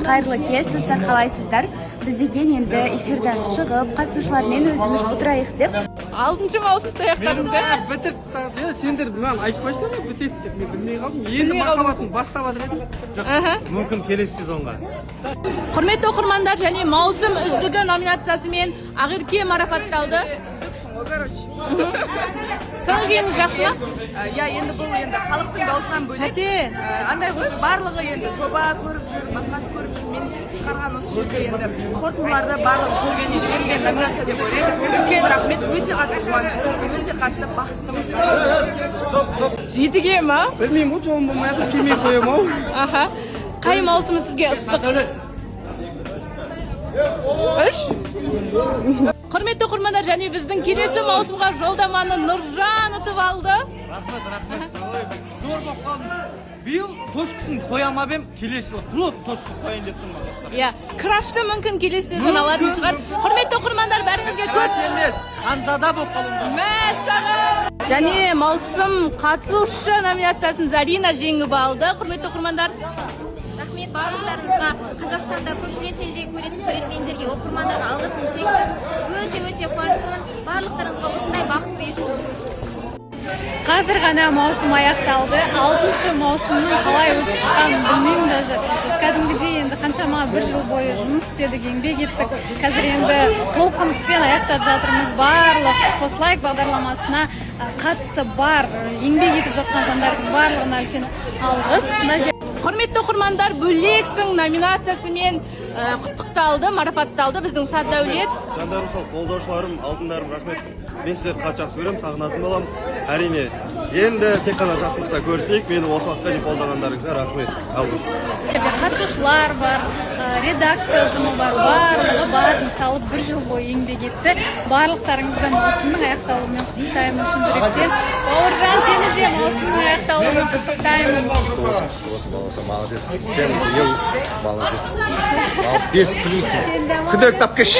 қайырлы кеш, достар, қалайсыздар? Біз деген енді эфирден шығып, қатысушылармен өзіміз отырайық деп. 6-шы маусымда аяқтадыңыз, иә? Бітіріп тастаңыз. Сендер маған айтпайсыңдар ма бітеді деп? Мен білмей қалдым. Енді махаббатын бастап жатыр едім. Жоқ, мүмкін келесі сезонға. Құрметті оқырмандар, және маусым үздігі номинациясымен Ақерке марапатталды. Көңіліңіз жақсы ма? Я енді бұл енді халықтың даусынан бөлек. Андай ғой, барлығы енді жоба көріп жүр, басқасы көріп жүр. Мен шығарған осы жерде енді қорытындыларды барлығы көргеннен берілген номинация деп ойлаймын. Үлкен рахмет, өте қатты қуаныштымын, өте қатты бақыттымын. Жетіге ма? Білмеймін, жолым болмай жатыр, келмей қоямын ау. Қай маусым сізге ыстық? 3? Құрметті оқырмандар, және біздің келесі маусымға жолдаманы Нұржан ұтып алды. Рахмет. Зор болып қалдым. Биыл точкасын қоямап ем, келесі жылы плот точкасын қояйын деп тұрмын достар. Иә, крашты мүмкін келесі сезон алатын шығар. Құрметті оқырмандар, бәріңізге краш емес, ханзада болып қалуым. Мәссаған! Және маусым қатысушы номинациясын Зарина жеңіп алды. Құрметті оқырмандар, рахмет барлықтарыңызға, Қазақстанда көршілес елде көрермендерге, оқырмандарға алғысым шексіз. Өте қуаныштымын. Барлықтарыңызға осындай бақыт берсін. Қазір ғана маусым аяқталды. 6-шы маусымның қалай өтіп шыққанын білмеймін даже. Кәдімгідей енді қаншама бір жыл бойы жұмыс істедік, еңбек еттік. Қазір енді толқыныспен аяқтап жатырмыз. Барлық қосылайық бағдарламасына қатысы бар, еңбек етіп жатқан жандардың барлығына үлкен алғыс. Құрметті оқырмандар, бөлексің номинациясымен құттықталды, марапатталды біздің Сәддәулет. Жандарым сол қолдаушыларым, алтындарым, рахмет. Мен сіздерді қатты жақсы көремін, сағынатын боламын. Әрине, енді тек қана жақсылықта көрсек, мені осы уақытқа дейін қолдағандарыңызға рахмет. Алғыс. Қатысушылар бар, редакция ұжымы бар, барлығы бар. Мысалы, бір жыл бойы еңбек етті. Барлықтарыңызды маусымның аяқталуымен құттықтаймын шын жүректен. Бауыржан, сені де маусымның аяқталуымен құттықтаймын. Болса, молодец. 7 биыл молодец. 5+. Күдік тапқыш.